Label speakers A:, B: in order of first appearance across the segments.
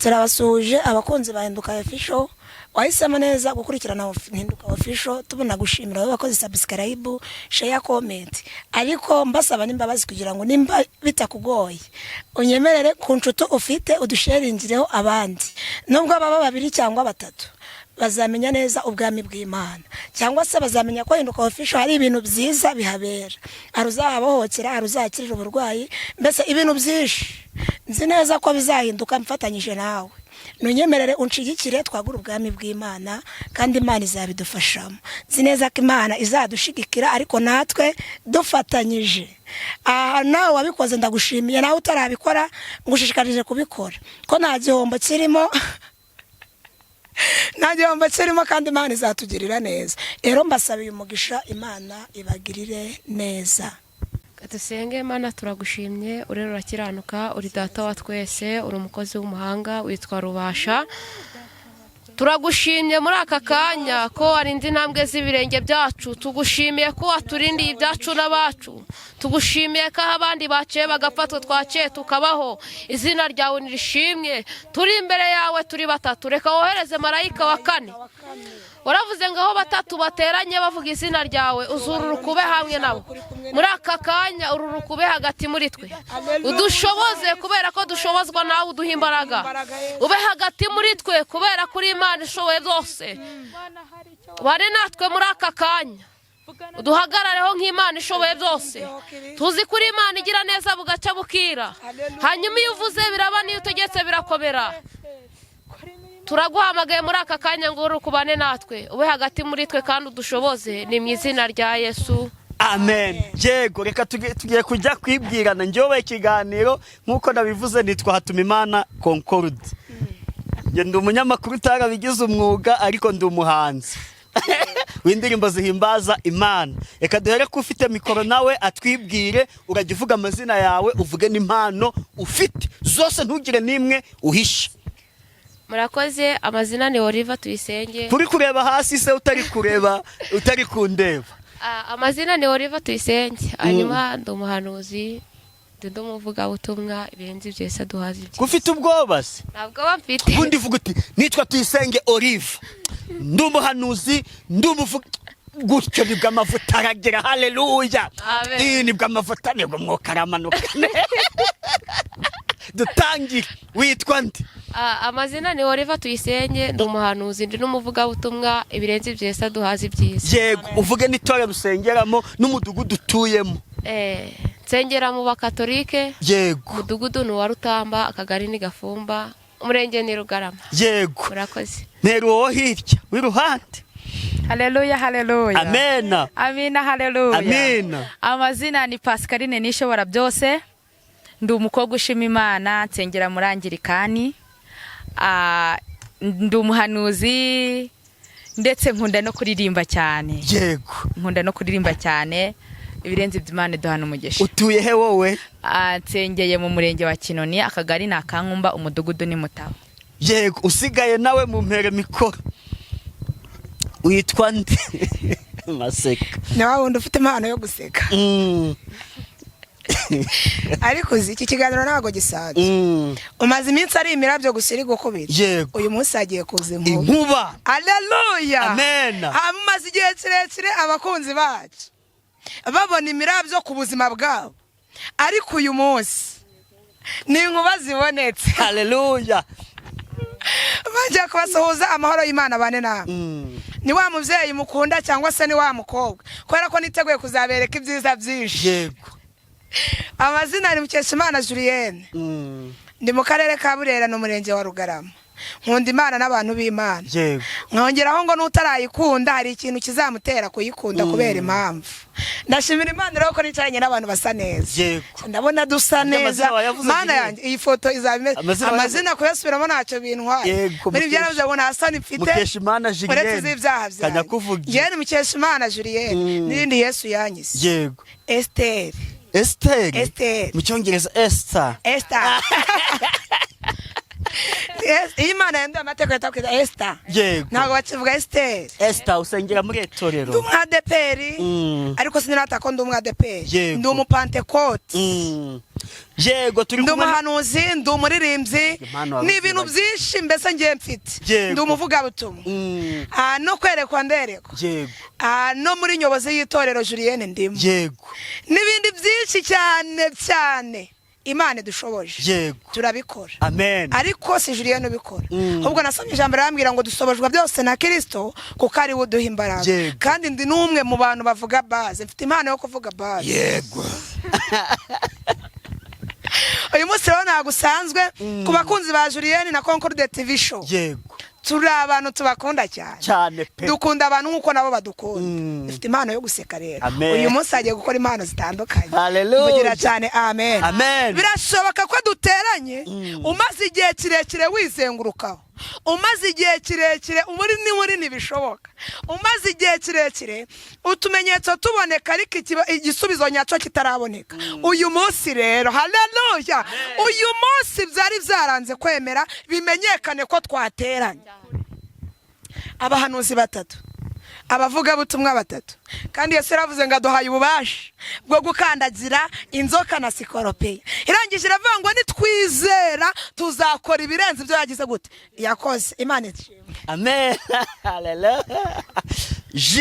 A: turabasuhuje abakunzi bahinduka official wahisemo neza gukurikirana hinduka official. Tubona gushimira abo bakoze subscribe, share, comment, ariko mbasaba n'imbabazi kugira ngo nimba bitakugoye unyemerere ku nshuti ufite udusharingireho abandi, nubwo baba babiri cyangwa batatu bazamenya neza ubwami bw'Imana, cyangwa se bazamenya ko hinduka official hari ibintu byiza bihabera, aruzahabohokera, aruzakirira uburwayi, mbese ibintu byinshi nzi neza ko bizahinduka mfatanyije nawe. Nunyemerere unshigikire twagura ubwami bw'Imana, kandi Imana izabidufashamo. Nzi neza ko Imana izadushigikira, ariko natwe dufatanyije. Nawe wabikoze ndagushimiye, nawe utarabikora ngushishikarije kubikora, ko nta gihombo kirimo kandi Imana izatugirira neza. Rero mbasabiye umugisha, Imana ibagirire neza.
B: Dusenge. Mana turagushimye, urero urakiranuka, uri data wa twese, uri umukozi w'umuhanga, witwa Rubasha. Turagushimye muri aka kanya ko warinze intambwe z'ibirenge byacu, tugushimiye ko waturindiye ibyacu n'abacu, tugushimiye ko abandi baciye bagafatwa twaciye tukabaho. Izina ryawe nirishimwe, turi imbere yawe turi batatu, reka wohereze marayika wa kane. Waravuze ngo aho batatu bateranye bavuga izina ryawe, uzururuka ube hamwe nabo. Muri aka kanya ururuka ube hagati muri twe, udushoboze kubera ko dushobozwa nawe, uduha imbaraga. Ube hagati muri twe kubera kuri Imana ishoboye byose. Wari natwe muri aka kanya, uduhagarareho nk'Imana ishoboye byose. Tuzi kuri Imana igira neza bugaca bukira, hanyuma iyo uvuze biraba, niyo utegetse birakomera. Turaguhamagaye muri aka kanya ngo urukubane natwe, ube hagati muri twe kandi udushoboze, ni mu izina rya Yesu.
C: Amen. Yego, reka tugiye kujya kwibwirana njyewe ikiganiro nkuko nabivuze, nitwa Hatumimana Concord. Ndi umunyamakuru utarabigize umwuga, ariko ndi umuhanzi w'indirimbo zihimbaza Imana. Reka duhere ko ufite mikoro nawe atwibwire, urajya uvuga amazina yawe, uvuge n'impano ufite zose, ntugire n'imwe uhisha.
B: Murakoze. Amazina ni Oliva Tuyisenge.
C: Kuri kureba hasi se utari kureba, utari kundeba?
B: Amazina ni Oliva Tuyisenge, hanyuma ndi umuhanuzi, ndi umuvugabutumwa, ibirenze byose duhaza ibyiza.
C: Ufite ubwoba se?
B: Ntabwo bamfite.
C: Ubundi vuga uti nitwa Tuyisenge Oliva, ndi umuhanuzi, ndi umuvuga gutyo, nibwo amavuta aragera. Haleluya. Nibwo amavuta, nibwo mwuka aramanuka. Dutangire. Witwa nde?
B: Amazina ni Oliva Tuyisenge, ndi umuhanuzi, ndi n'umuvugabutumwa, ibirenze byose duhaza ibyiza.
C: Yego, uvuge n'itorero usengeramo n'umudugudu utuyemo.
B: Nsengera mu bakatolike.
C: Yego.
B: Umudugudu ni wa Rutamba, akagari ni Gafumba, umurenge ni Rugarama.
C: Yego.
B: Murakoze.
C: Ntero wo hirya w'iruhande.
D: Haleluya, haleluya.
C: Amena.
D: Amina, haleluya.
C: Amina.
D: Amazina ni Pascaline Nishobora byose, ndi umukobwa ushima Imana, nsengera muri Anglikani. Ndi umuhanuzi, ndetse nkunda no kuririmba cyane.
C: Yego.
D: Nkunda no kuririmba cyane, ibirenze by'Imana duhana umugisha.
C: Utuye he wowe?
D: Nsengeye mu murenge wa Kinoni, akagari na Kankumba, umudugudu ni Mutabo.
C: Yego, usigaye nawe mu mpere mikoro. Witwa nde? Maseka.
A: Nawe wundi ufite impano yo guseka. Ariko uzi iki kiganiro ntago gisanzwe. Umaze iminsi ari imirabyo gusiri gukubira.
C: Yego.
A: Uyu munsi agiye kuza
C: inkuba.
A: Haleluya.
C: Amen.
A: Amaze igihe kirekire abakunzi bacu babona imirabyo ku buzima bwabo, ariko uyu munsi ni inkuba zibonetse.
C: Haleluya.
A: Bajya kubasuhuza, amahoro y'Imana bane nawe. Ni wa muvyeyi mukunda cyangwa se ni wa mukobwa, kubera ko niteguye kuzabereka ibyiza byinshi.
C: Yego.
A: Amazina ni Mukeshimana Julienne. Ndi mu karere ka Burera no murenge wa Rugarama. Nkunda Imana n'abantu b'Imana.
C: Yego.
A: Nkongeraho ngo nutarayikunda hari ikintu kizamutera kuyikunda kubera impamvu. Ndashimira Imana rero ko nicaranye n'abantu basa neza.
C: Yego.
A: Ndabona dusa neza. Mana yanjye iyi foto izabimeza. Amazina kuyasubiramo ntacyo bintwaye. Muri byaravuze ngo ntasoni mfite.
C: Mukeshimana Julienne.
A: Uretse ibyaha byanjye.
C: Kanyakuvuga.
A: Yene Mukeshimana Julienne. Nirindi Yesu yanyise.
C: Yego.
A: Esther.
C: Esther.
A: Esther.
C: Mu cyongereza Esther.
A: Esther. Imana yanduye amateka yatakwita Esther.
C: Yego.
A: Ntabwo bakivuga Esther.
C: Esther usengera muri etorero.
A: Ndi umwadeperi, ariko sinirata ko ndi umwadeperi. Ndi umupantekote.
C: yego turi
E: ndi
C: kumwe
E: umuhanuzi ndi umuririmbyi ni ibintu byinshi mbese ngiye mfite ndi umuvugabutumwa no kwerekwa nderekwa
C: yego
E: no muri nyobozi y'itorero Julienne ndimo
C: yego
E: n'ibindi byinshi cyane cyane Imana dushoboje
C: yego
E: turabikora
C: amen
E: ariko si Julienne ubikora ahubwo nasomye ijambo rambwira ngo dusobojwa byose na Kristo kuko ari we uduha imbaraga kandi ndi n'umwe mu bantu bavuga baze mfite impano yo kuvuga baze
C: yego
E: uyu munsi rero ntabwo usanzwe ku bakunzi ba Julienne na Concorde TV show
C: yego
E: turi abantu tubakunda cyane
C: pe
E: dukunda abantu nk'uko nabo badukunda dufite impano yo guseka rero uyu munsi hagiye gukora impano zitandukanye kugira cyane amen birashoboka ko duteranye umaze igihe kirekire wizengurukaho umaze igihe kirekire muri ntibishoboka umaze igihe kirekire utumenyetso tuboneka ariko igisubizo nyacyo kitaraboneka uyu munsi rero haleluya uyu munsi byari byaranze kwemera bimenyekane ko twateranye abahanuzi batatu abavugabutumwa batatu kandi Yesu yaravuze ngo aduhaye ububasha bwo gukandagira inzoka na sikoropeya irangije iravuga ngo nitwizera tuzakora ibirenze ibyo yagize gute yakoze Imana ishimwe
C: amen haleluya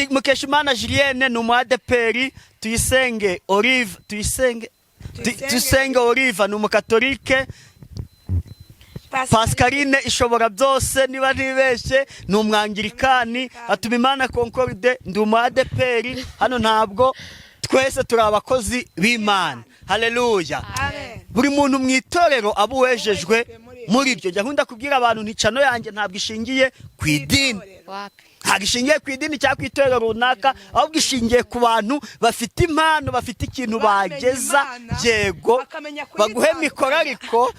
C: Mukeshimana Julienne ni umuadeperi tuyisenge Olive tuyisenge Olive ni umukatolike Pascaline ishobora byose niba ntibeshye ni umwangirikani atuma Imana Concorde ndi umuadeperi hano ntabwo twese turi abakozi b'Imana haleluya buri muntu mu itorero abuwejejwe muri ibyo gahunda kubwira abantu nticano yanjye ntabwo ishingiye ku idini ntabwo ishingiye ku idini cyangwa ku itorero runaka ahubwo ishingiye ku bantu bafite impano bafite ikintu bageza yego baguhe mikoro ariko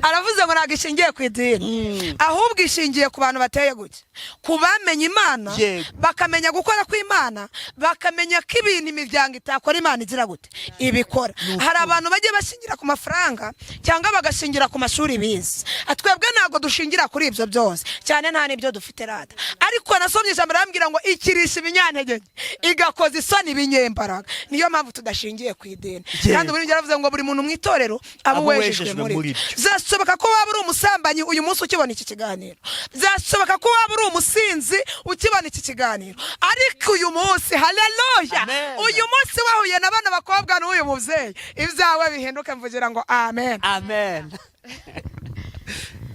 E: aravuze ngo ntabwo ishingiye ku idini ahubwo ishingiye ku bantu bateye gutya ku bamenye Imana bakamenya gukora kw'Imana bakamenya ko ibintu imiryango itakora Imana igira gute ibikora hari abantu bagiye bashingira ku mafaranga cyangwa bagashingira ku mashuri bize atwebwe ntabwo dushingira kuri ibyo byose cyane nta n'ibyo dufite rata ariko nasomye ijambo rambwira ngo ikirisha ibinyantege igakoza isoni ibinyembaraga niyo mpamvu tudashingiye ku idini kandi buri yaravuze ngo buri muntu mu itorero abuwejejwe muri zashoboka ko waba uri umusambanyi uyu munsi ukibona iki kiganiro zashoboka ko waba uri umusinzi ukibona iki kiganiro ariko uyu munsi haleluya uyu munsi wahuye na bana bakobwa n'uyu muvyeyi ibyawe bihinduke mvugira ngo amen
C: amen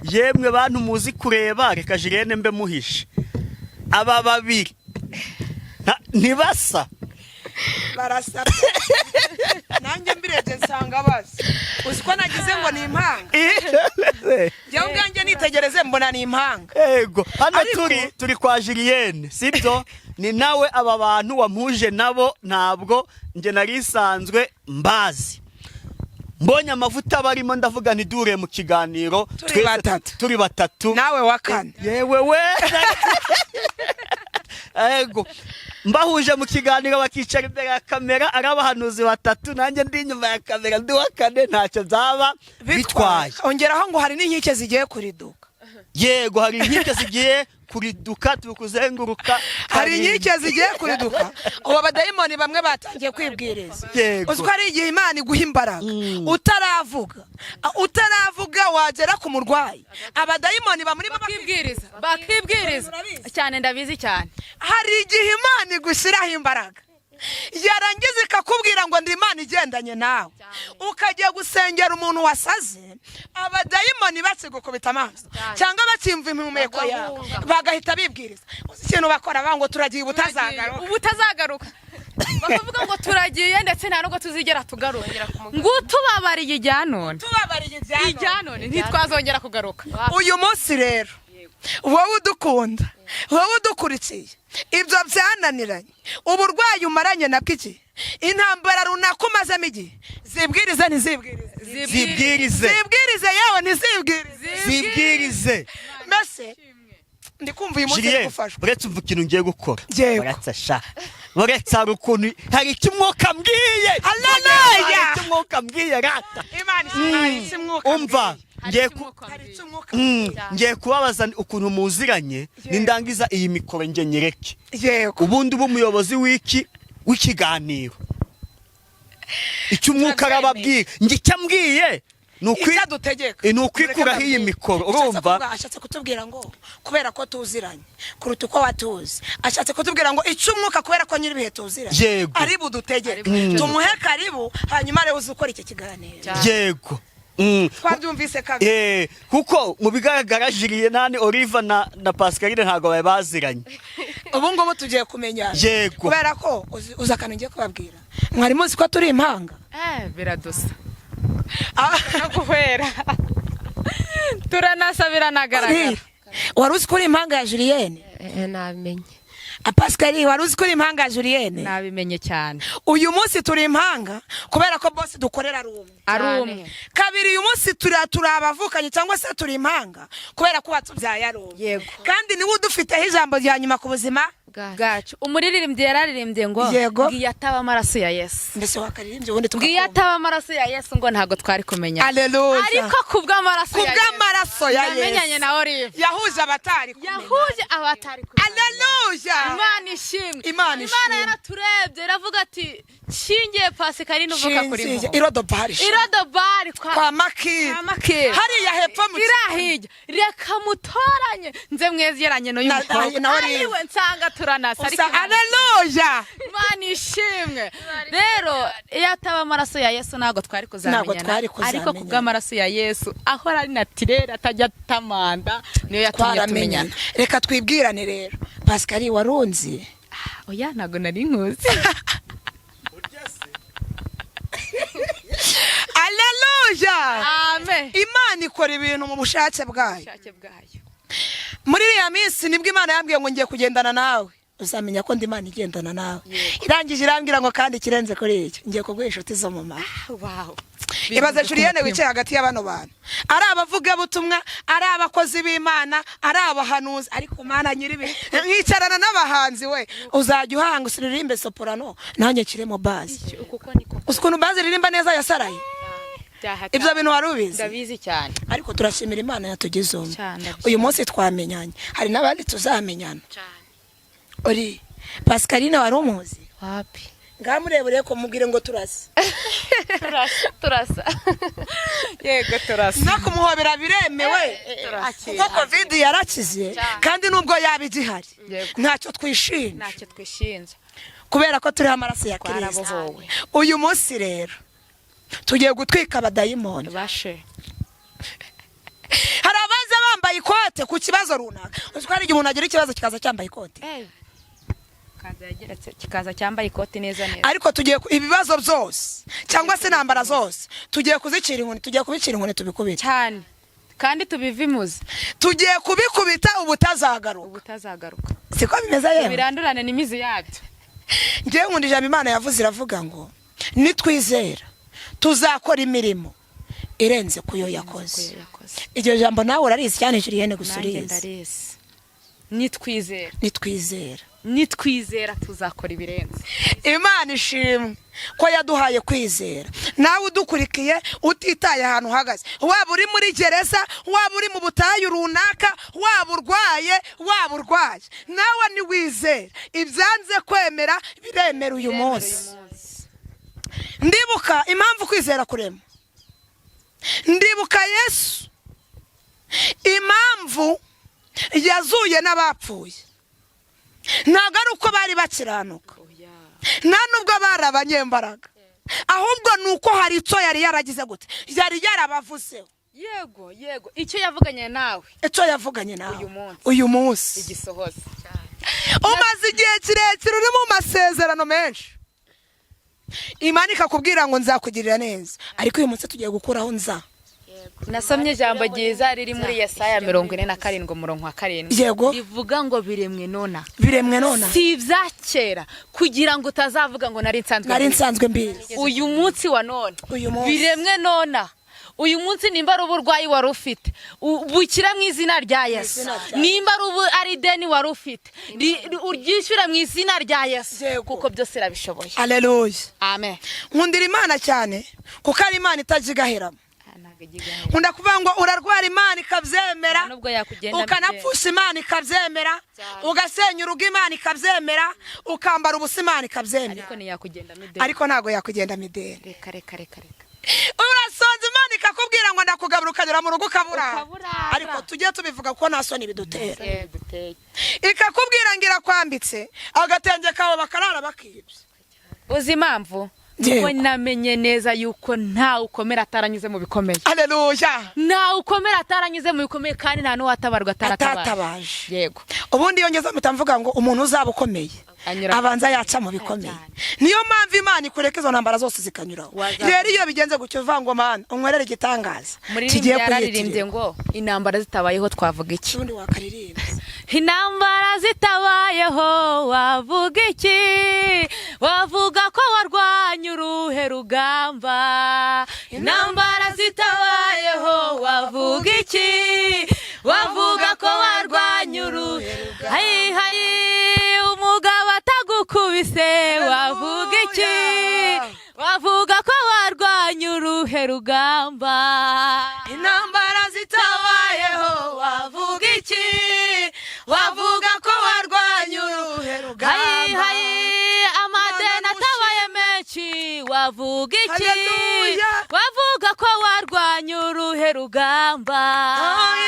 C: yemwe bantu muzi kureba reka Julienne mbe muhishe aba babiri ntibasa
E: barasa nanjye mbireje nsanga basi uziko nagize ngo ni impanga jewe ubwanjye nitegereze mbona ni impanga
C: yego hano turi kwa Julienne sibyo ni nawe aba bantu wamuje nabo ntabwo nge narisanzwe mbazi mbonye amavuta barimo ndavuga ntidure mu kiganiro turi batatu
E: nawe wa kane
C: yewe we yego mbahuje mu kiganiro bakicara imbere ya kamera ari abahanuzi batatu nanjye ndi inyuma ya kamera ndi wa kane ntacyo byaba bitwaye
E: ongeraho ngo hari n'inkike zigiye kuriduka
C: yego hari inkike zigiye kuriduka tukuzenguruka
E: hari inkike zigiye kuriduka ubu abadayimoni bamwe batangiye kwibwiriza uziko ari igihe Imana iguha imbaraga utaravuga wagera ku murwayi abadayimoni bamurimo
D: bakibwiriza cyane ndabizi cyane
E: hari igihe Imana igushyiraho imbaraga yarangiza ikakubwira ngo ndi Imana igendanye nawe ukajya gusengera umuntu wasaze abadayimoni bakigukubita amaso cyangwa bakimva impumeko yawe bagahita bibwiriza ikintu bakora bango turagiye ubutazagaruka
D: bakavuga ngo turagiye ndetse nta nubwo tuzigera tugaruka ngo tubabariye ijyanone ntitwazongera kugaruka
E: uyu munsi rero wowe udukunda wowe udukurikiye ibyo byananiranye uburwayi umaranye na bw'iki intambara runaka umazemo igihe zibwirize yawe ntizibwirize mbese ndikumva uyu munsi gufashwa
C: uretse umva ikintu ngiye gukora uretse hari ukuntu hari ikimwuka mbwiye
E: haleluya
C: ikimwuka mbwiye rata umva ngiye kubabaza ukuntu muziranye nindangiza iyi mikoro nge nyereke ubundi ubu umuyobozi w'ikiganiro icyo umwuka arababwira njye cyambwiye
E: icyo dutegeka
C: ni ukwikuraho iyi mikoro urumva.
A: ashatse kutubwira ngo kubera ko tuziranye kuruta uko watuzi, ashatse kutubwira ngo icyo umwuka kubera ko nyiri bihe tuziranye
C: Yego.
A: ari budutegeke tumuhe karibu hanyuma rero uzi ukora iki kiganiro.
C: Yego.
E: twabyumvise kabiri.
C: Kuko mu bigaragara Julienne Olive na Pascaline ntago baye baziranye.
E: Ubu ngubu tugiye kumenya.
C: Yego.
E: Kubera ko uzakana ngiye kubabwira mwari muzi ko turi impanga.
D: Biradusa no guhera turanasabira nagaragara.
A: Wari uzi ko uri impanga ya Julienne?
B: Namenye.
A: Pascaline wari uzi ko uri impanga ya Julienne?
D: Nabimenye cyane.
A: Uyu munsi turi impanga kubera ko boss dukorera
D: ari umwe.
A: Kabiri uyu munsi turi abavukanye cyangwa se turi impanga kubera ko watubyaye ari umwe.
D: Yego.
A: Kandi niwe udufiteho ijambo rya nyuma ku buzima
D: bwacu. Umuririmbyi yararirimbye ngo ngiye ataba amaraso ya Yesu.
A: Mbese wakaririmbye ubundi
D: ngiye ataba amaraso ya Yesu ngo ntago twari kumenya.
A: Haleluya.
D: Ariko kubw'amaraso ya Yesu.
A: Kubw'amaraso ya Yesu.
D: Namenyanye na Olive.
A: Yahuje abatari kumenya.
D: Yahuje abatari kumenya.
A: Haleluya.
D: Imana ishimwe.
A: Imana
D: yaraturebye iravuga ati shingiye Pascaline uvuka kuri mo.
A: Irodobari.
D: Irodobari
A: kwa Makiri. Hariya hepfo mu
D: kirahijya. Reka mutoranye nze mwezeranye no y'umukobwa. Ariwe nsanga turanasa ariko.
A: Haleluya.
D: Imana ishimwe. Rero iyo ataba amaraso ya Yesu ntago twari kuzamenyana. Ariko kubw'amaraso ya Yesu ahora ari natirere atajya tamanda niyo yatumye tumenyana.
A: Reka twibwirane rero. Pascaline warunzi?
D: Oya ntago nari nkuzi.
A: Haleluya.
D: Amen.
A: Imana ikora ibintu mu bushake bwayo. Muri iriya minsi nibwo Imana yambwiye ngo ngiye kugendana nawe. Uzamenya ko ndi Imana igendana nawe. Irangije irambwira ngo kandi kirenze kuri icyo ngiye kuguha inshuti zo mu mara.
D: Wow.
E: Ibaze Julienne wicaye hagati y'abano bantu.
A: Ari abavuga butumwa, ari abakozi b'Imana, ari abahanuzi, ariko Mana nyiribi.
E: Nkicarana n'abahanzi we.
A: Uzajya uhanga usiririmbe soprano nanjye kiremo bazi.
D: Kuko niko.
A: Ukuntu bazi ririmba neza yasaraye. Ibyo bintu wari ubizi?
D: Ndabizi cyane.
A: Ariko turashimira Imana yatugize umwe. Uyu munsi twamenyanye. Hari n'abandi tuzamenyana. Ori Pascaline wari umuzi?
B: Wapi?
A: Ngamurebure ko mubwire ngo turasa.
B: Turasa.
D: Yego turasa.
E: No kumuhobera biremewe.
A: Kuko Covid yarakize kandi nubwo yabigihari. Ntacyo twishimye.
D: Ntacyo twishinze.
A: Kubera ko turi amaraso ya Kristo. Uyu munsi rero tugiye gutwika abadayimoni.
D: Bashe.
A: Hari abaza bambaye ikote ku kibazo runaka. Uzwari igihe umuntu agira ikibazo kikaza cyambaye ikote.
D: Kikaza cyambaye ikoti neza.
A: Ariko tugiye ibibazo byose cyangwa se nambara zose tugiye kuzicira inkoni, tugiye kubicira inkoni tubikubita
D: cyane kandi tubivimuze.
A: Tugiye kubikubita ubutazagaruka. Siko bimeze yewe.
D: Birandurane n'imizi yabyo.
A: Ngiye nkunda ijambo Imana yavuze iravuga ngo nitwizera tuzakora imirimo irenze kuyo yakoze. Iryo jambo nawe urarizi cyane Julienne gusurize.
D: Nitwizera tuzakora ibirenze.
A: Imana ishimwe ko yaduhaye kwizera. Nawe udukurikiye utitaye ahantu uhagaze, waba uri muri gereza, waba uri mu butayu runaka, waba urwaye, nawe ni wizera. Ibyanze kwemera biremera uyu munsi. Ndibuka impamvu kwizera kurema. Ndibuka Yesu impamvu yazuye n'abapfuye. Ntago ari uko bari bakiranuka, nta nubwo bari abanyembaraga, ahubwo nuko hari icyo yari yaragize gute, yari yarabavuzeho.
D: Yego icyo yavuganye nawe,
A: uyu munsi
D: igisohoza.
A: Umaze igihe kirekire uri mu masezerano menshi, Imana ikakubwira ngo nzakugirira neza, ariko uyu munsi tugiye gukuraho nza.
D: Nasomye ijambo ryiza riri muri Yesaya 47:7. Rivuga ngo biremwe nona. Si ibyakera kugira ngo utazavuga ngo nari nsanzwe mbizi. Uyu munsi wa none biremwe nona. Uyu munsi nimba ari uburwayi wari ufite bukira mu izina rya Yesu. Nimba ari deni wari ufite uryishyura mu izina rya Yesu, kuko byose irabishoboye.
A: Haleluya.
D: Amen.
A: Nkundira Imana cyane kuko ari Imana itajigaheramo.
E: nkunda kuvuga ngo urarwara Imana ikabyemera ukanapfusha Imana ikabyemera ugasenya urugo Imana ikabyemera ukambara ubusa Imana ikabyemera ariko ntago yakugenda mideni.
D: reka
E: urasonza Imana ikakubwira ngo ndakugabura ukanyura mu rugo ukabura ariko tujye tubivuga ko nta soni bidutera. Ikakubwira ngo irakwambitse agatenge kawe bakarara bakibye.
D: Uzi impamvu kuko namenye neza yuko nta ukomera ataranyuze mu bikomeye.
E: Haleluya.
D: Nta ukomera ataranyuze mu bikomeye kandi nta n'uwatabarwa ataratabaje.
E: Yego. Ubundi yongeza mutamvuga ngo umuntu uzaba ukomeye abanza yaca mu bikomeye. Niyo mpamvu Imana ikureka izo ntambara zose zikanyuraho. Rero iyo bigenze gutyo uvuga ngo Mana unkwerere igitangaza kigiye kuyitirimbye
D: ngo intambara zitabayeho twavuga iki?
E: Ubundi wakaririmba
D: intambara zitabayeho wavuga iki? Wavuga ko warwanye uruhe rugamba? Intambara zitabayeho wavuga iki? Wavuga ko warwanye uruhe rugamba? Hayi umugabo atagukubise wavuga iki? Wavuga ko warwanye uruhe rugamba?
E: intambara zitabayeho wavuga iki? Wavuga ko warwanye uruhe rugamba?
D: Hayi amadeni atabaye menshi wavuga iki? Wavuga ko warwanye uruhe rugamba?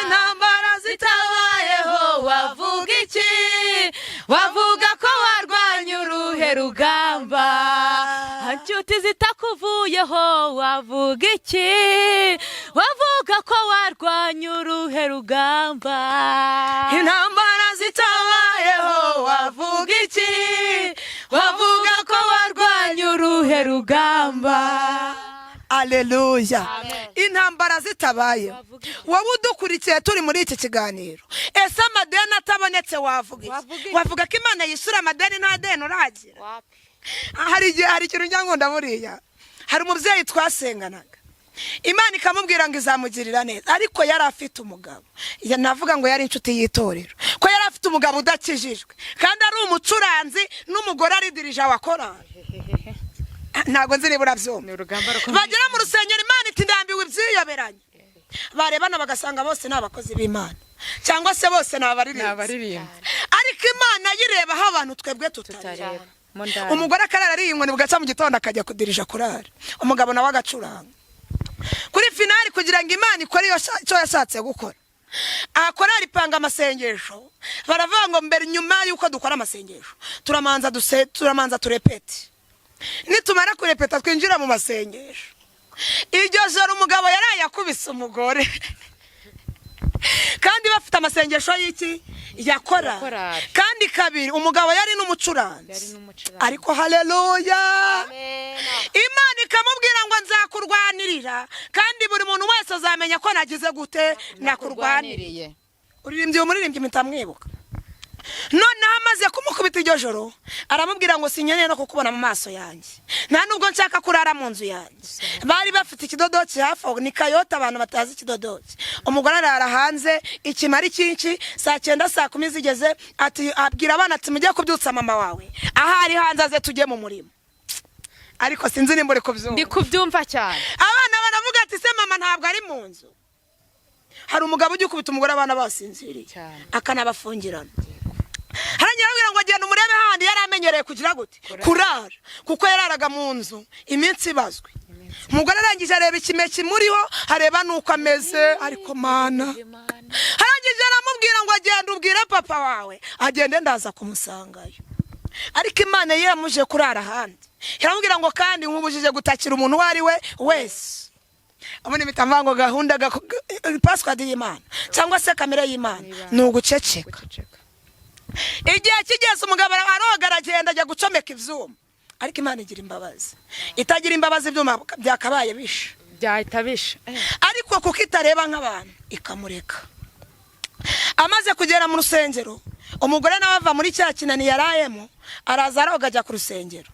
E: intambara zitabayeho wavuga iki?
D: Wavuga ko warwanye uruhe rugamba? Inshuti zitakuvuyeho wavuga iki? Wavuga ko warwanye uruhe rugamba?
E: intambara zitabayeho wavuga iki? Wavuga ko warwanye uruhe rugamba? Haleluya. Intambara zitabayeho wowe udukurikiye turi muri iki kiganiro ese amadeni atabonetse wavuga iki? Wavuga ko Imana yisura amadeni nta deni uragira? Hari ikintu njya buriya hari umubyeyi twasenganaga Imana ikamubwira ngo izamugirira neza ariko yari afite umugabo navuga ngo yari inshuti y'itorero ko yari afite umugabo udakijijwe kandi ari umucuranzi n'umugore ari dirija wa korali. Ntago nzi nibura byombi bagera mu rusengero Imana iti ndambiwe ibyiyoberanye barebana bagasanga bose n'abakozi b'Imana cyangwa se bose n'abaririmba ariko Imana yirebaho abantu twebwe tutareba. Umugore akarara ari inkoni bugaca mu gitondo akajya kudirija korali umugabo nawe agacuranga kuri finali kugira ngo Imana ikore icyo yashatse gukora. Korali ipanga amasengesho baravuga ngo mbere nyuma yuko dukora amasengesho turamanza turepete nitumara kurepeta twinjira mu masengesho. Iryo joro umugabo yaraye akubise umugore kandi bafite amasengesho y'iki yakora kandi kabiri umugabo yari n'umucuranzi ariko haleluya. Imana ikamubwira ngo nzakurwanirira kandi buri muntu wese azamenya ko nagize gute nakurwaniriye. Uririmbye umuririmbyi mitamwibuka none amaze kumukubita iryo joro aramubwira ngo sinyeneye no kukubona mu maso yanjye nta nubwo nshaka kurara mu nzu yanjye. Bari bafite ikidodoki hafi ni Kayota abantu batazi ikidodoki. Umugore arara hanze ikimari cyinshi saa 9 saa 10 zigeze ati abwira abana ati mujye kubyutsa mama wawe ahari hanze aze tujye mu murimo ariko sinzi nimba uri kubyumva.
D: Ndi kubyumva cyane.
E: Abana baravuga ati se mama ntabwo ari mu nzu. Hari umugabo ujye kubita umugore abana basinziriye akanabafungirana. Haranyabwira ngo agenda umurebe handi yaramenyereye kugira gute kurara kuko yararaga mu nzu iminsi ibazwe. Umugore arangije areba ikime kimuriho areba nuko ameze ariko Mana harangije aramubwira ngo agenda ubwire papa wawe agende ndaza kumusangayo ariko Imana yamuje kurara handi iramubwira ngo kandi nkubujije gutakira umuntu wari we wese. Abone mitamvango gahunda Pasika y'Imana cyangwa se kamere y'Imana nuguceceka. Igihe kigeze umugabo arogara agenda ajya gucomeka ivyuma ariko Imana igira imbabazi itagira imbabazi ivyuma byakabaye bisha
D: byahita bisha
E: ariko kuko itareba nk'abantu ikamureka. Amaze kugera mu rusengero umugore nawe ava muri cya kinani yarayemo araza aroga ajya ku rusengero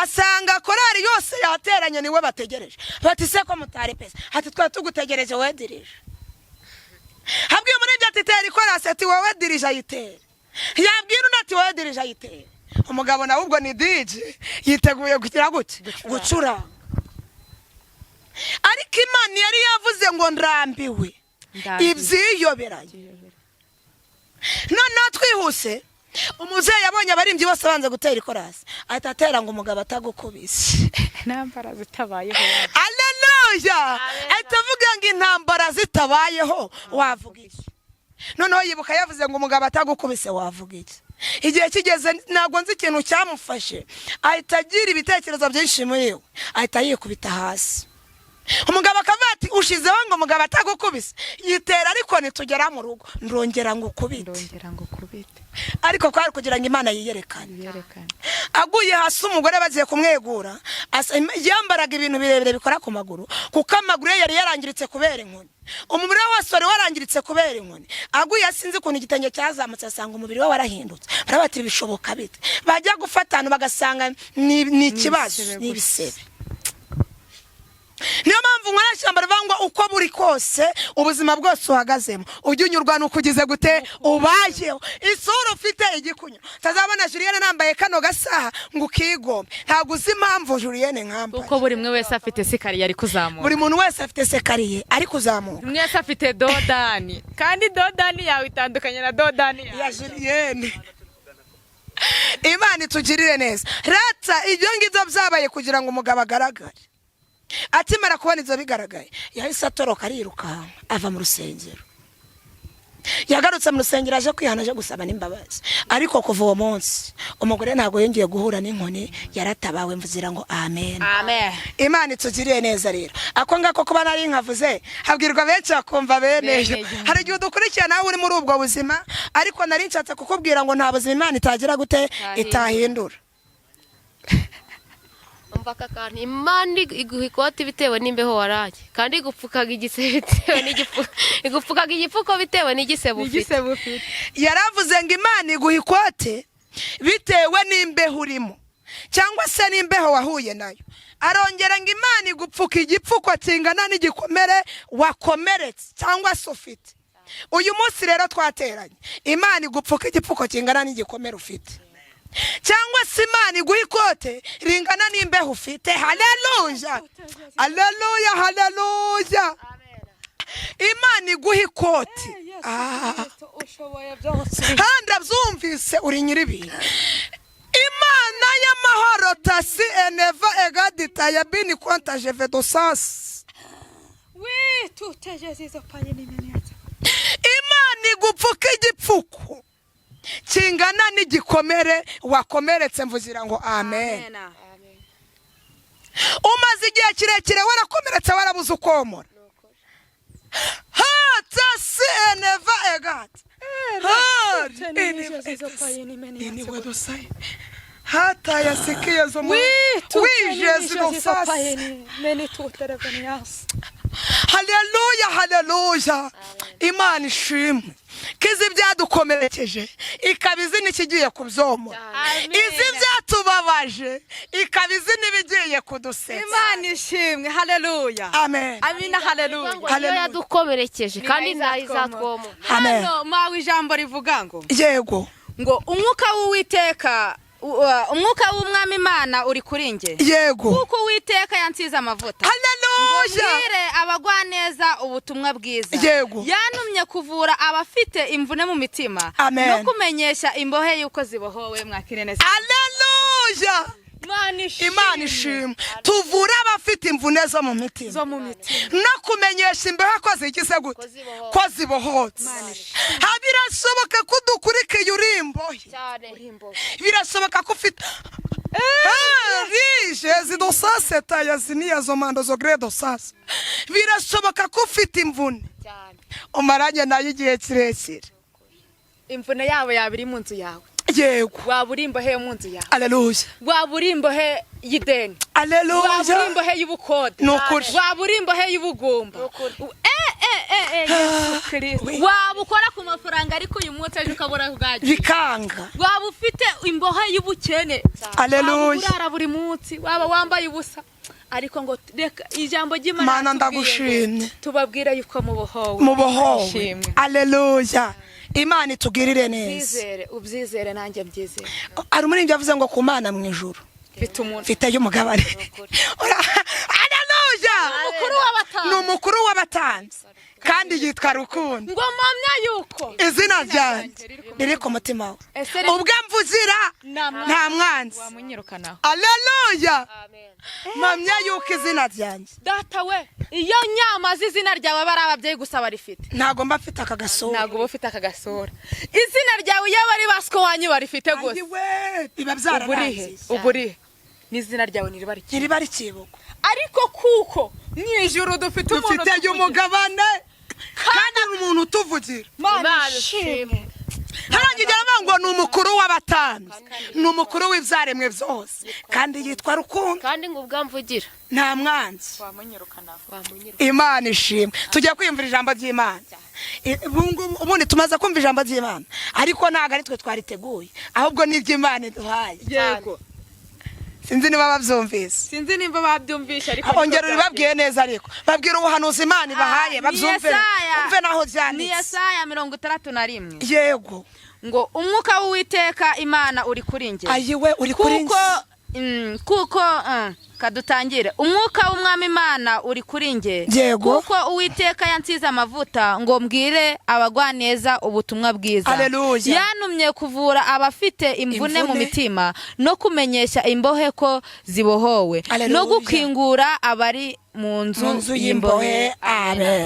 E: asanga korali yose yateranye niwe bategereje bati se ko mutari pesa ati twa tugutegereje wedirije habwiye muri bya titeri korasi ati wowe dirije yitere yabwira unati wowe dirije yitere. Umugabo nawe ubwo ni DJ yiteguye kugira gute gucura ariko Imana imana yari yavuze ngo ndambiwe ibyiyoberanye. Noneho twihuse umubyeyi yabonye abarimbyi bose banze gutera ikorasi ahita atera ngo umugabo atagukubise.
D: intambara zitabayeho.
E: Haleluya. Ahita avuga ngo intambara zitabayeho wavuga iki? Noneho yibuka yavuze ngo umugabo atagukubise wavuga iki? Igihe kigeze ntabwo nzi ikintu cyamufashe ahita agira ibitekerezo byinshi muri we ahita yikubita hasi. Umugabo akavuga ati ushizeho ngo umugabo atagukubise yitera ariko nitugera mu rugo ndongera ngo ukubite. Ariko kwari kugira ngo Imana yiyerekane. Aguye hasi umugore bagiye kumwegura yambaraga ibintu birebire bikora ku maguru kuko amaguru yari yarangiritse kubera inkoni. Umubiri wose wari warangiritse kubera inkoni. Aguye asinzi kuntu igitenge cyazamutse asanga umubiri we warahindutse. Barabatira bishoboka bite? Bajya gufatana bagasanga ni ikibazo n'ibisebe. Niyo mpamvu mwarashyamba rivangwa uko buri kose ubuzima bwose uhagazemo ujye unyurwa nuko ugize gute ubayeho. Isura ufite igikunyo tazabona Julienne nambaye kano gasaha ngo ukigombe. Ntabwo uzi impamvu Julienne nkambaye
D: uko buri mwe wese afite sekariye ari kuzamuka.
E: Buri muntu wese afite sekariye ari kuzamuka.
D: Mwe wese afite dodani kandi dodani yawe itandukanye na dodani
E: ya Julienne. Imana itugirire neza. Rata ibyo ngibyo byabaye kugira ngo umugabo agaragare. Atimara kubona izo bigaragaye yahise atoroka ariruka ava mu rusengero. Yagarutse mu rusengero aje kwihana aje gusaba n'imbabazi. Ariko kuva uwo munsi umugore ntago yongeye guhura n'inkoni yaratabawe mvuzira ngo amen.
D: Amen.
E: Imana itugiriye neza rero. Ako ngako kuba nari nkavuze habwirwa benshi akumva beneje. Hari igihe dukurikira nawe uri muri ubwo buzima ariko nari nshatse kukubwira ngo nta buzima Imana itagira gute itahindura.
B: Umvaka kandi Imana iguha ikoti bitewe n'imbeho waraye kandi igupfukaga igisebe bitewe n'igifuko igupfukaga igifuko bitewe n'igisebe ufite.
E: Yaravuze ngo Imana iguha ikote bitewe n'imbeho urimo cyangwa se n'imbeho wahuye nayo. Arongera ngo Imana igupfuka igipfuko kingana n'igikomere wakomeretse cyangwa se ufite. Uyu munsi rero twateranye Imana igupfuka igipfuko kingana n'igikomere ufite. Cyangwa se Imana iguha ikote ringana n'imbeho ufite. Haleluya. Haleluya. Haleluya. Imana iguha ikote handa byumvise uri nyiribi. Imana y'amahoro tasi eneva egadita ya bini konta jeve dosas. Imana igupfuka igipfuko kingana n'igikomere wakomeretse mvuzira ngo amen. Umaze igihe kirekire warakomeretse warabuze ukomora. Hata seneva egat hata yasikie zo haleluya. Haleluya. Imana ishimwe kizi byadukomerekeje ikabizi nikigiye kubyomora. Izi byatubabaje ikabizi nibigiye kuduseza.
D: Imana ishimwe. Haleluya.
E: Amen.
D: Amina. Haleluya.
B: Haleluya. Yadukomerekeje kandi ntayizatwoma.
D: Hano mawe ijambo rivuga ngo
E: yego
D: ngo umwuka w'Uwiteka umwuka w'Umwami Imana uri kuri nge.
E: Yego.
D: Kuko Uwiteka yansize amavuta.
E: Haleluya.
D: Ngire abagwaneza ubutumwa bwiza.
E: Yego.
D: Yanumye kuvura abafite imvune mu mitima.
E: Amen.
D: No kumenyesha imbohe yuko zibohowe mwakire neza.
E: Haleluya. Imana ishimwe. Tuvura abafite imvune zo mu mitima. No kumenyesha imbohe ko zigize gute ko zibohotse. Birashoboka ko dukurikiye urimbohe. Birashoboka ko ufite rije dosase taya ziniya zo mando zo gredo sasa. Birashoboka ko ufite imvune umaranye nayo igihe kirekire.
D: Imvune yawe yabiri mu nzu yawe.
E: Yego.
D: Waburimbo he mu nzu yawe.
E: Haleluya.
D: Waburimbo he yideni.
E: Haleluya.
D: Waburimbo he y'ubukode.
E: Nukuri.
D: Waburimbo he y'ubugumba. Wabukora ku mafaranga ariko uyu munsi ejo ukabura kugaje.
E: Bikanga.
D: Waba ufite imbohe y'ubukene.
E: Haleluya.
D: Urara buri munsi waba wambaye ubusa. Ariko ngo reka ijambo ry'Imana
E: Mana ndagushimye.
D: Tubabwira yuko mubohowe.
E: Mubohowe. Haleluya. Imana itugirire neza.
D: Ubyizere nanjye mbyizere.
E: Ari umuririmbyi yavuze ngo ku Mana mu ijuru
D: mfite umuntu
E: mfite y'umugabane. Haleluya. haleluya ni umukuru w'abatanzi kandi yitwa Rukundo
D: ngo mpamya yuko
E: izina ryanjye riri ku mutima we ubwo mvuzira nta mwanzi haleluya mpamya yuko izina ryanjye
D: data we iyo nyamaze izina ryawe bari ababyeyi gusa barifite
E: ntago mba mfite aka gasora
D: ntago ufite aka gasora izina ryawe iyo bari basiko wanyu barifite gusa
E: biba byararangiye
D: uburihe n'izina ryawe
E: niriba rikibuko
D: ariko kuko mwijuru dufite
E: umugabane kandi umuntu utuvugira
D: Imana ishimwe
E: harangiye ngo ni umukuru w'abatanzi ni umukuru w'ibyaremwe byose kandi yitwa Rukundo
B: kandi ngo ubwamvugira
E: nta mwanzi Imana ishimwe tujya kwiyumvira ijambo ry'Imana ubundi tumaze kumva ijambo ry'Imana ariko ntago ari twe twariteguye ahubwo n'iby'Imana iduhaye
D: yego
E: sinzi niba babyumvise
D: ariko
E: ongera uribabwiye neza ariko babwira ubuhanuzi Imana ibahaye babyumve umve naho byanditse
D: ni Yesaya 61
E: yego
D: ngo umwuka w'Uwiteka Imana uri kuri nge
E: ayiwe uri kuri nge
D: kuko kadutangire umwuka w'Umwami Imana uri kuri nge
E: yego
D: kuko Uwiteka yansize amavuta ngo mbwire abagwaneza ubutumwa bwiza yanumye kuvura abafite imvune mu mitima no kumenyesha imbohe ko zibohowe no gukingura abari mu nzu y'imbohe amen.